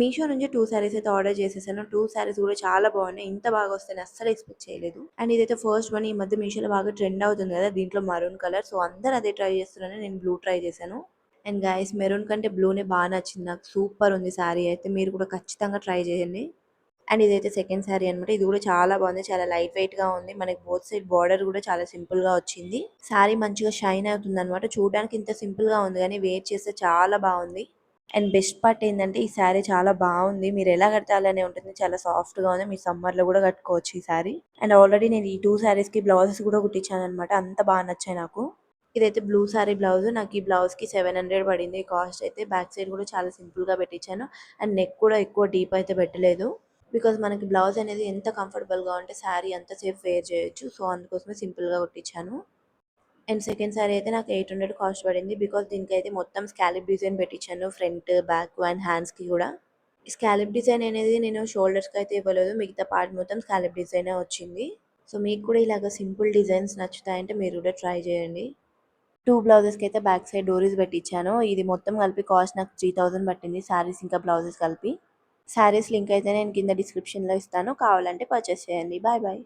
మీషో నుంచి 2 శారీస్ అయితే ఆర్డర్ చేసేసాను. 2 శారీస్ కూడా చాలా బాగున్నాయి. ఇంత బాగా వస్తాయని అస్సలు ఎక్స్పెక్ట్ చేయలేదు. అండ్ ఇదైతే ఫస్ట్ వన్. ఈ మధ్య మీషోలో బాగా ట్రెండ్ అవుతుంది కదా, దీంట్లో మరూన్ కలర్. సో అందరూ అదే ట్రై చేస్తున్నారని నేను బ్లూ ట్రై చేశాను. అండ్ గైస్, మెరూన్ కంటే బ్లూనే బాగా నచ్చింది నాకు. సూపర్ ఉంది శారీ అయితే. మీరు కూడా ఖచ్చితంగా ట్రై చేయండి. అండ్ ఇదైతే సెకండ్ శారీ అనమాట. ఇది కూడా చాలా బాగుంది. చాలా లైట్ వెయిట్ గా ఉంది. మనకి బోత్ సైడ్ బార్డర్ కూడా చాలా సింపుల్ గా వచ్చింది. శారీ మంచిగా షైన్ అవుతుంది అనమాట. చూడడానికి ఇంత సింపుల్ గా ఉంది కానీ వేర్ చేస్తే చాలా బాగుంది. అండ్ బెస్ట్ పార్ట్ ఏంటంటే ఈ శారీ చాలా బాగుంది. మీరు ఎలా కట్టాలనే ఉంటుంది. చాలా సాఫ్ట్ గా ఉంది. మీరు సమ్మర్ లో కూడా కట్టుకోవచ్చు ఈ శారీ. అండ్ ఆల్రెడీ నేను ఈ 2 శారీస్ కి బ్లౌజెస్ కూడా కుట్టించాను అనమాట. అంత బాగా నచ్చాయి నాకు. ఇదైతే బ్లూ శారీ బ్లౌజ్. నాకు ఈ బ్లౌజ్ కి 700 పడింది కాస్ట్ అయితే. బ్యాక్ సైడ్ కూడా చాలా సింపుల్ గా పెట్టించాను. అండ్ నెక్ కూడా ఎక్కువ డీప్ అయితే పెట్టలేదు. బికాజ్ మనకి బ్లౌజ్ అనేది ఎంత కంఫర్టబుల్ గా ఉంటే శారీ అంత సేఫ్ వేర్ చేయొచ్చు. సో అందుకోసమే సింపుల్ గా కుట్టించాను. అండ్ సెకండ్ శారీ అయితే నాకు 800 కాస్ట్ పడింది. బికాజ్ దీనికైతే మొత్తం స్కాలప్ డిజైన్ పెట్టించాను. ఫ్రంట్, బ్యాక్ అండ్ హ్యాండ్స్ కి కూడా. ఈ స్కాలప్ డిజైన్ అనేది నేను షోల్డర్స్ కి అయితే ఇవ్వలేదు. మిగతా పార్ట్ మొత్తం స్కాలప్ డిజైన్ వచ్చింది. సో మీకు కూడా ఇలాగ సింపుల్ డిజైన్స్ నచ్చుతాయంటే మీరు కూడా ట్రై చేయండి. 2 బ్లౌజెస్ కి అయితే బ్యాక్ సైడ్ డోరీస్ పెట్టించాను. ఇది మొత్తం కలిపి కాస్ట్ నాకు 3000 పట్టింది. శారీస్ ఇంకా బ్లౌజెస్ కలిపి. శారీస్ లింక్ అయితే నేను కింద డిస్క్రిప్షన్ లో ఇస్తాను. కావాలంటే పర్చేస్ చేయండి. Bye bye.